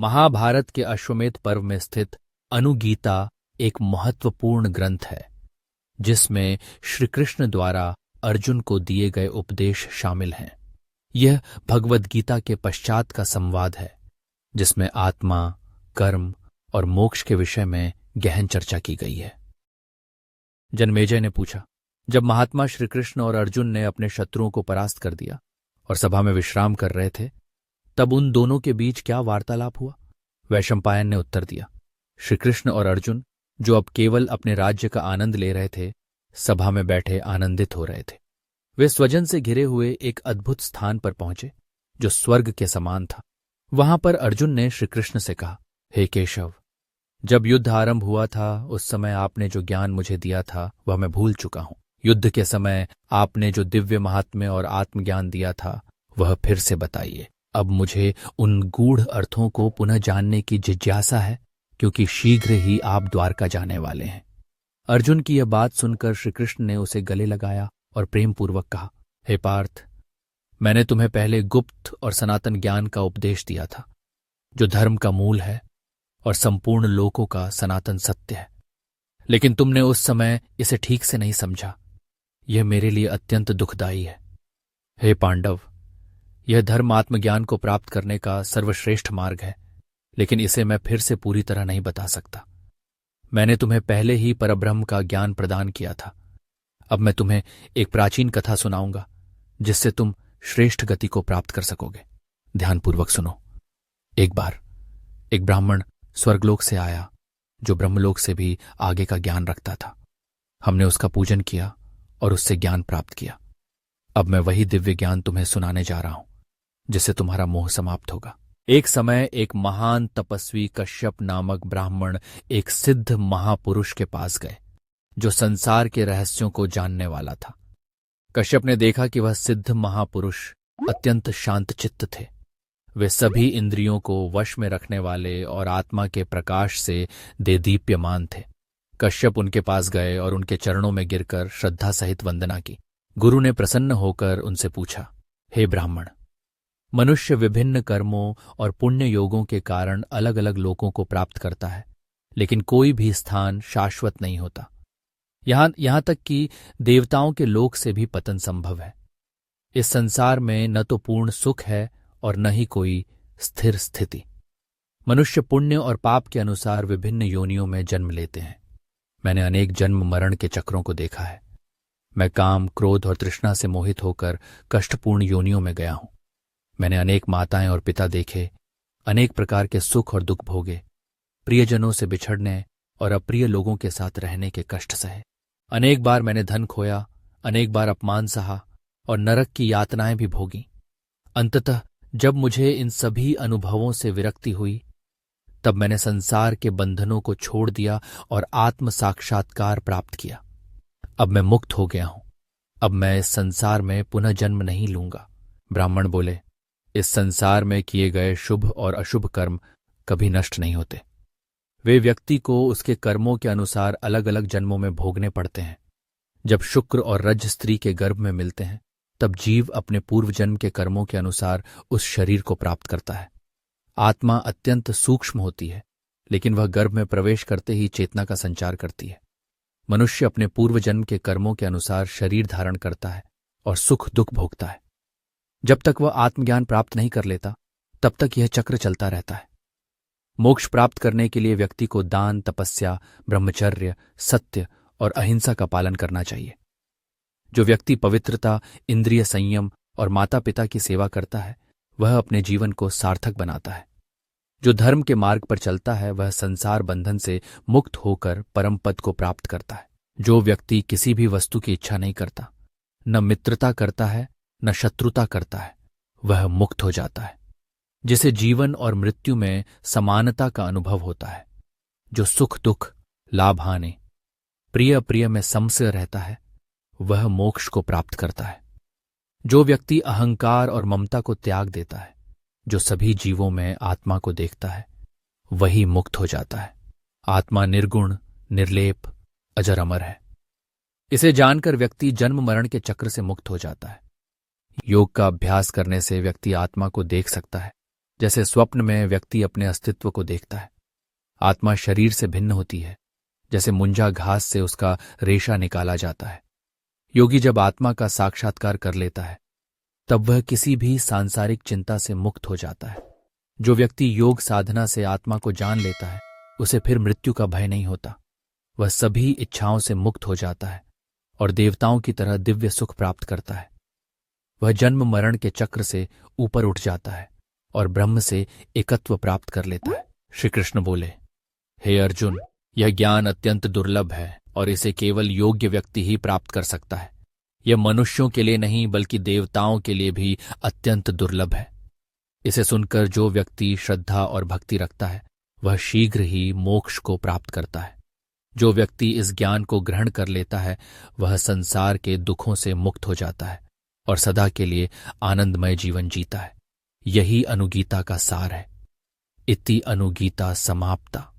महाभारत के अश्वमेध पर्व में स्थित अनुगीता एक महत्वपूर्ण ग्रंथ है जिसमें श्री कृष्ण द्वारा अर्जुन को दिए गए उपदेश शामिल हैं। यह भगवद गीता के पश्चात का संवाद है जिसमें आत्मा, कर्म और मोक्ष के विषय में गहन चर्चा की गई है। जन्मेजय ने पूछा, जब महात्मा श्री कृष्ण और अर्जुन ने अपने शत्रुओं को परास्त कर दिया और सभा में विश्राम कर रहे थे, तब उन दोनों के बीच क्या वार्तालाप हुआ? वैशंपायन ने उत्तर दिया, श्री कृष्ण और अर्जुन, जो अब केवल अपने राज्य का आनंद ले रहे थे, सभा में बैठे आनंदित हो रहे थे। वे स्वजन से घिरे हुए एक अद्भुत स्थान पर पहुंचे जो स्वर्ग के समान था। वहां पर अर्जुन ने श्री कृष्ण से कहा, हे केशव, जब युद्ध आरंभ हुआ था उस समय आपने जो ज्ञान मुझे दिया था वह मैं भूल चुका हूं। युद्ध के समय आपने जो दिव्य महात्म्य और आत्मज्ञान दिया था वह फिर से बताइए। अब मुझे उन गूढ़ अर्थों को पुनः जानने की जिज्ञासा है, क्योंकि शीघ्र ही आप द्वारका जाने वाले हैं। अर्जुन की यह बात सुनकर श्री कृष्ण ने उसे गले लगाया और प्रेमपूर्वक कहा, हे पार्थ, मैंने तुम्हें पहले गुप्त और सनातन ज्ञान का उपदेश दिया था, जो धर्म का मूल है और संपूर्ण लोकों का सनातन सत्य है। लेकिन तुमने उस समय इसे ठीक से नहीं समझा। यह मेरे लिए अत्यंत दुखदायी है। हे पांडव, यह धर्म आत्मज्ञान को प्राप्त करने का सर्वश्रेष्ठ मार्ग है, लेकिन इसे मैं फिर से पूरी तरह नहीं बता सकता। मैंने तुम्हें पहले ही परब्रह्म का ज्ञान प्रदान किया था। अब मैं तुम्हें एक प्राचीन कथा सुनाऊंगा जिससे तुम श्रेष्ठ गति को प्राप्त कर सकोगे। ध्यानपूर्वक सुनो। एक बार एक ब्राह्मण स्वर्गलोक से आया जो ब्रह्मलोक से भी आगे का ज्ञान रखता था। हमने उसका पूजन किया और उससे ज्ञान प्राप्त किया। अब मैं वही दिव्य ज्ञान तुम्हें सुनाने जा रहा हूं जिससे तुम्हारा मोह समाप्त होगा। एक समय एक महान तपस्वी कश्यप नामक ब्राह्मण एक सिद्ध महापुरुष के पास गए जो संसार के रहस्यों को जानने वाला था। कश्यप ने देखा कि वह सिद्ध महापुरुष अत्यंत शांतचित्त थे। वे सभी इंद्रियों को वश में रखने वाले और आत्मा के प्रकाश से देदीप्यमान थे। कश्यप उनके पास गए और उनके चरणों में गिरकर श्रद्धा सहित वंदना की। गुरु ने प्रसन्न होकर उनसे पूछा, हे ब्राह्मण, मनुष्य विभिन्न कर्मों और पुण्य योगों के कारण अलग अलग लोकों को प्राप्त करता है, लेकिन कोई भी स्थान शाश्वत नहीं होता। यहां तक कि देवताओं के लोक से भी पतन संभव है। इस संसार में न तो पूर्ण सुख है और न ही कोई स्थिर स्थिति। मनुष्य पुण्य और पाप के अनुसार विभिन्न योनियों में जन्म लेते हैं। मैंने अनेक जन्म मरण के चक्रों को देखा है। मैं काम, क्रोध और तृष्णा से मोहित होकर कष्टपूर्ण योनियों में गया हूं। मैंने अनेक माताएं और पिता देखे, अनेक प्रकार के सुख और दुख भोगे, प्रियजनों से बिछड़ने और अप्रिय लोगों के साथ रहने के कष्ट सहे। अनेक बार मैंने धन खोया, अनेक बार अपमान सहा और नरक की यातनाएं भी भोगी। अंततः जब मुझे इन सभी अनुभवों से विरक्ति हुई, तब मैंने संसार के बंधनों को छोड़ दिया और आत्म साक्षात्कार प्राप्त किया। अब मैं मुक्त हो गया हूं। अब मैं इस संसार में पुनः जन्म नहीं लूंगा। ब्राह्मण बोले, इस संसार में किए गए शुभ और अशुभ कर्म कभी नष्ट नहीं होते। वे व्यक्ति को उसके कर्मों के अनुसार अलग अलग जन्मों में भोगने पड़ते हैं। जब शुक्र और रज स्त्री के गर्भ में मिलते हैं, तब जीव अपने पूर्व जन्म के कर्मों के अनुसार उस शरीर को प्राप्त करता है। आत्मा अत्यंत सूक्ष्म होती है, लेकिन वह गर्भ में प्रवेश करते ही चेतना का संचार करती है। मनुष्य अपने पूर्व जन्म के कर्मों के अनुसार शरीर धारण करता है और सुख दुख भोगता है। जब तक वह आत्मज्ञान प्राप्त नहीं कर लेता, तब तक यह चक्र चलता रहता है। मोक्ष प्राप्त करने के लिए व्यक्ति को दान, तपस्या, ब्रह्मचर्य, सत्य और अहिंसा का पालन करना चाहिए। जो व्यक्ति पवित्रता, इंद्रिय संयम और माता पिता की सेवा करता है, वह अपने जीवन को सार्थक बनाता है। जो धर्म के मार्ग पर चलता है, वह संसार बंधन से मुक्त होकर परम पद को प्राप्त करता है। जो व्यक्ति किसी भी वस्तु की इच्छा नहीं करता, न मित्रता करता है न शत्रुता करता है, वह मुक्त हो जाता है। जिसे जीवन और मृत्यु में समानता का अनुभव होता है, जो सुख दुख, लाभ हानि, प्रिय अप्रिय में समस्य रहता है, वह मोक्ष को प्राप्त करता है। जो व्यक्ति अहंकार और ममता को त्याग देता है, जो सभी जीवों में आत्मा को देखता है, वही मुक्त हो जाता है। आत्मा निर्गुण, निर्लेप, अजर अमर है। इसे जानकर व्यक्ति जन्म मरण के चक्र से मुक्त हो जाता है। योग का अभ्यास करने से व्यक्ति आत्मा को देख सकता है, जैसे स्वप्न में व्यक्ति अपने अस्तित्व को देखता है। आत्मा शरीर से भिन्न होती है, जैसे मुंजा घास से उसका रेशा निकाला जाता है। योगी जब आत्मा का साक्षात्कार कर लेता है तब वह किसी भी सांसारिक चिंता से मुक्त हो जाता है। जो व्यक्ति योग साधना से आत्मा को जान लेता है उसे फिर मृत्यु का भय नहीं होता। वह सभी इच्छाओं से मुक्त हो जाता है और देवताओं की तरह दिव्य सुख प्राप्त करता है। वह जन्म मरण के चक्र से ऊपर उठ जाता है और ब्रह्म से एकत्व प्राप्त कर लेता है। श्री कृष्ण बोले, हे अर्जुन, यह ज्ञान अत्यंत दुर्लभ है और इसे केवल योग्य व्यक्ति ही प्राप्त कर सकता है। यह मनुष्यों के लिए नहीं बल्कि देवताओं के लिए भी अत्यंत दुर्लभ है। इसे सुनकर जो व्यक्ति श्रद्धा और भक्ति रखता है वह शीघ्र ही मोक्ष को प्राप्त करता है। जो व्यक्ति इस ज्ञान को ग्रहण कर लेता है वह संसार के दुखों से मुक्त हो जाता है और सदा के लिए आनंदमय जीवन जीता है। यही अनुगीता का सार है। इति अनुगीता समाप्ता।